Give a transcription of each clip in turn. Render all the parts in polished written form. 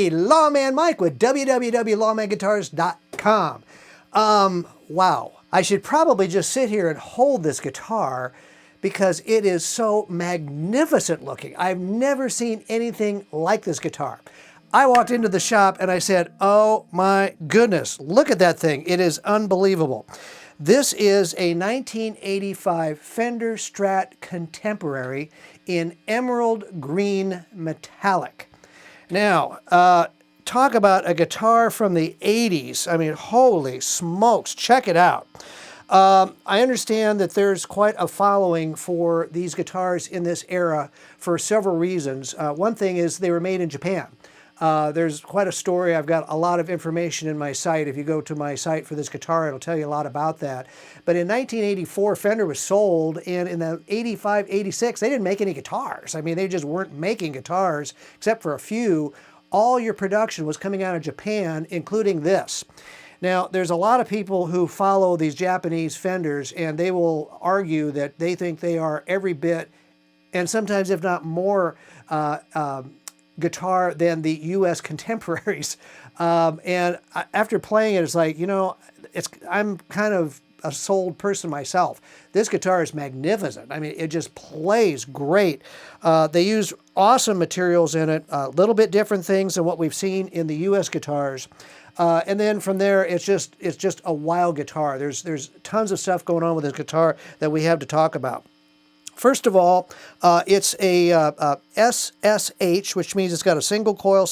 Howdy, Lawman Mike with www.lawmanguitars.com. Wow, I should probably just sit here and hold this guitar because it is so magnificent looking. I've never seen anything like this guitar. I walked into the shop and I said, oh my goodness, look at that thing. It is unbelievable. This is a 1985 Fender Strat Contemporary in emerald green metallic. Now, talk about a guitar from the 80s. I mean, holy smokes, check it out. I understand that there's quite a following for these guitars in this era for several reasons. One thing is they were made in Japan. There's quite a story. I've got a lot of information in my site. If you go to my site for this guitar, it'll tell you a lot about that. But in 1984, Fender was sold, and in the 85, 86, they didn't make any guitars. I mean, they just weren't making guitars, except for a few. All your production was coming out of Japan, including this. Now, there's a lot of people who follow these Japanese Fenders, and they will argue that they think they are every bit, and sometimes if not more, guitar than the U.S. contemporaries. And after playing it, it's like, you know, I'm kind of a sold person myself. This guitar is magnificent. I mean, it just plays great. They use awesome materials in it, a little bit different things than what we've seen in the U.S. guitars. And then from there, it's just a wild guitar. There's tons of stuff going on with this guitar that we have to talk about. First of all, it's a SSH, which means it's got a single coil,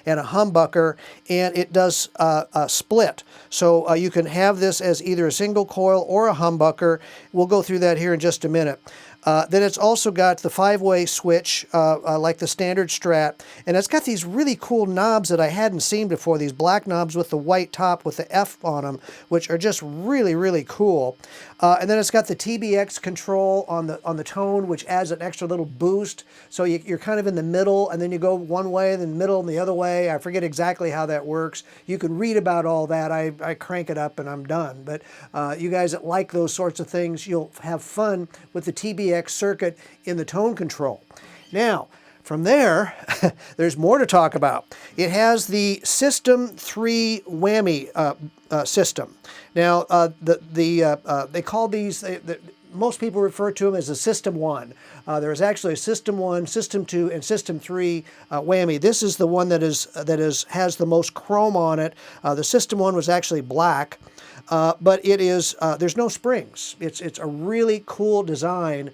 and a humbucker, and it does a split. So you can have this as either a single coil or a humbucker. We'll go through that here in just a minute. Then it's also got the 5-way switch, like the standard Strat, and it's got these really cool knobs that I hadn't seen before, these black knobs with the white top with the F on them, which are just really, really cool. And then it's got the TBX control on the tone, which adds an extra little boost, so you're kind of in the middle, and then you go one way, then middle, and the other way. I forget exactly how that works. You can read about all that. I crank it up and I'm done. But you guys that like those sorts of things, you'll have fun with the TBX circuit in the tone control. Now, from there, there's more to talk about. It has the System 3 Whammy system. Now, they call these, most people refer to them as a System 1. There is actually a System 1, System 2, and System 3 Whammy. This is the one that has the most chrome on it. The System 1 was actually black. But it is, there's no springs. It's a really cool design.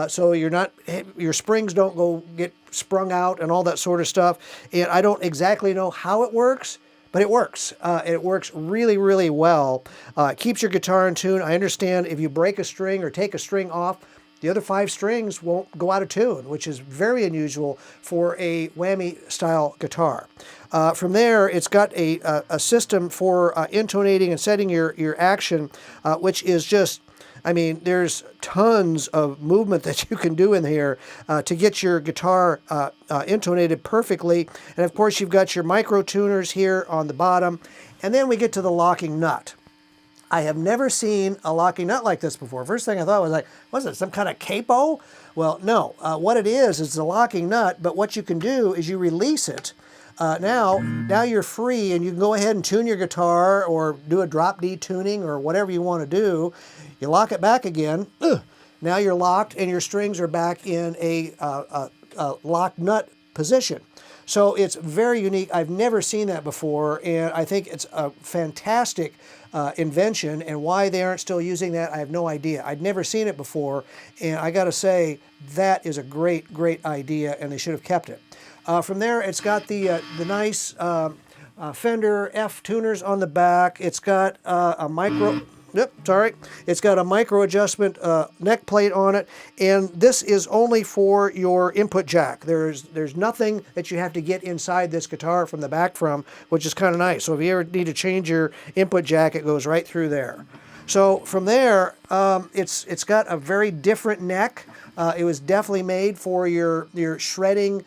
So your springs don't go get sprung out and all that sort of stuff. And I don't exactly know how it works, but it works. It works really, really well. It keeps your guitar in tune. I understand if you break a string or take a string off, the other 5 strings won't go out of tune, which is very unusual for a whammy style guitar. From there, it's got a system for intonating and setting your action, which is just, I mean, there's tons of movement that you can do in here to get your guitar intonated perfectly. And of course, you've got your micro tuners here on the bottom. And then we get to the locking nut. I have never seen a locking nut like this before. First thing I thought was like, was it some kind of capo? Well, no. What it is a locking nut, but what you can do is you release it. Now you're free, and you can go ahead and tune your guitar or do a drop D tuning or whatever you want to do. You lock it back again. Now you're locked, and your strings are back in a locked nut position. So it's very unique. I've never seen that before, and I think it's a fantastic invention, and why they aren't still using that, I have no idea. I'd never seen it before, and I got to say, that is a great, great idea, and they should have kept it. From there, it's got the nice Fender F tuners on the back. It's got a micro... It's got a micro adjustment neck plate on it, and this is only for your input jack. There's nothing that you have to get inside this guitar from the back from, which is kind of nice. So if you ever need to change your input jack, it goes right through there. So from there, it's got a very different neck. It was definitely made for your shredding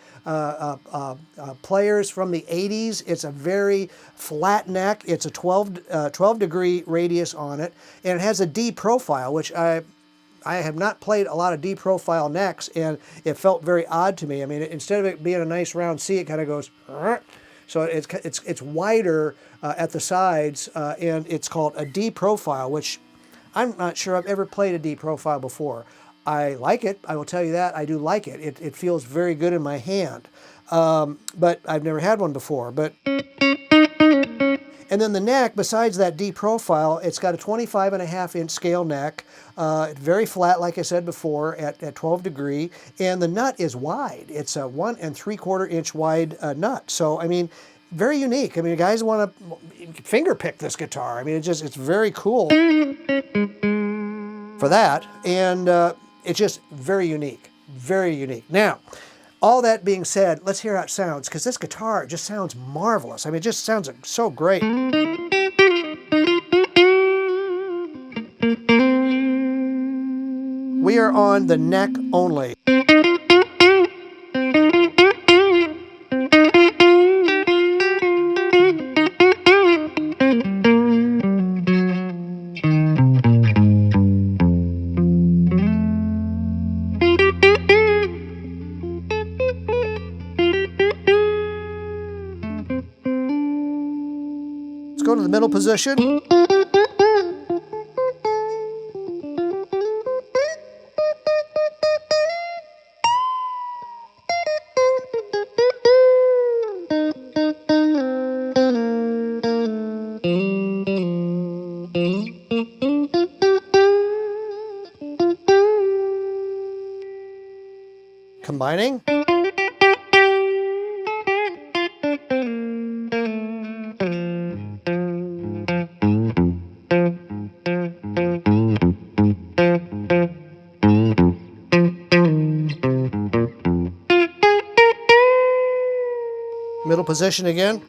players from the 80s. It's a very flat neck. It's a 12 degree radius on it, and it has a D profile, which I have not played a lot of D profile necks, and it felt very odd to me. I mean, instead of it being a nice round C, it kind of goes, So it's wider at the sides, and it's called a D profile, which I'm not sure I've ever played a D profile before. I like it. I will tell you that. I do like it. It feels very good in my hand. But I've never had one before. And then the neck, besides that D profile, it's got a 25.5-inch scale neck, very flat, like I said before, at 12 degree, and the nut is wide. It's a 1 3/4-inch wide nut. So, I mean, very unique. I mean, guys want to finger pick this guitar. I mean, it's very cool for that, and it's just very unique, very unique. Now, all that being said, let's hear how it sounds, because this guitar just sounds marvelous. I mean, it just sounds so great. We are on the neck only. Go to the middle position. Combining. Middle position again.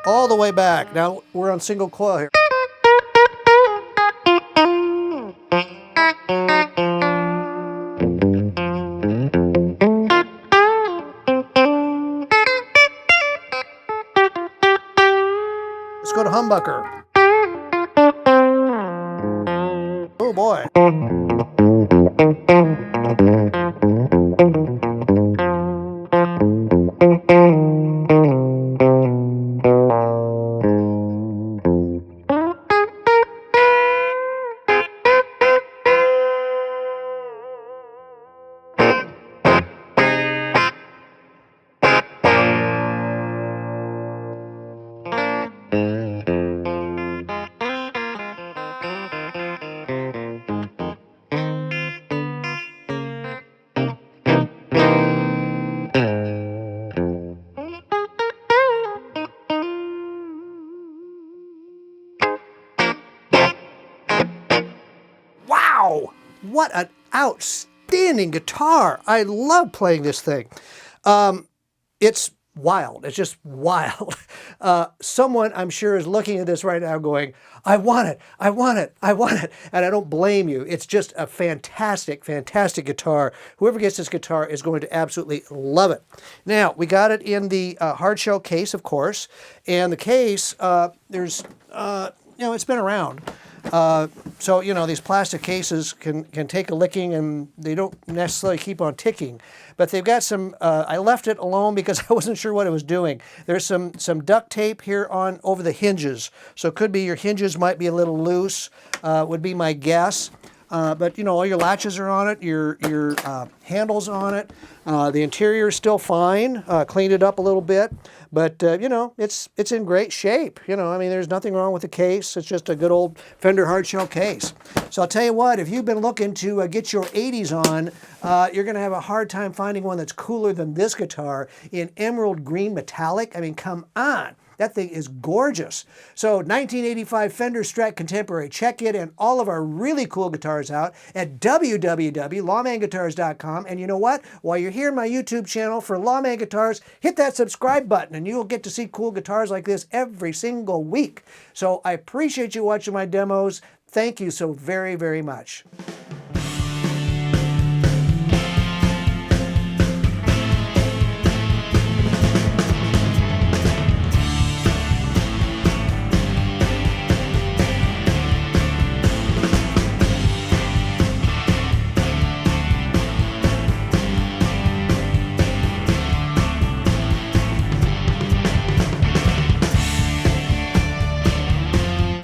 All the way back. Now we're on single coil here. Let's go to humbucker. Oh boy. Wow! What an outstanding guitar. I love playing this thing. It's wild. It's just wild. Someone, I'm sure, is looking at this right now going, I want it, I want it, I want it. And I don't blame you. It's just a fantastic, fantastic guitar. Whoever gets this guitar is going to absolutely love it. Now, we got it in the hard shell case, of course. And the case, it's been around. So, these plastic cases can take a licking, and they don't necessarily keep on ticking. But they've got some, I left it alone because I wasn't sure what it was doing. There's some duct tape here on over the hinges. So it could be your hinges might be a little loose, would be my guess. But all your latches are on it, your handles on it. The interior is still fine. Cleaned it up a little bit, but it's in great shape. I mean, there's nothing wrong with the case. It's just a good old Fender hardshell case. So I'll tell you what, if you've been looking to get your 80s on, you're going to have a hard time finding one that's cooler than this guitar in emerald green metallic. I mean, come on. That thing is gorgeous. So 1985 Fender Strat Contemporary. Check it and all of our really cool guitars out at www.lawmanguitars.com. And you know what? While you're here on my YouTube channel for Lawman Guitars, hit that subscribe button and you'll get to see cool guitars like this every single week. So I appreciate you watching my demos. Thank you so very, very much.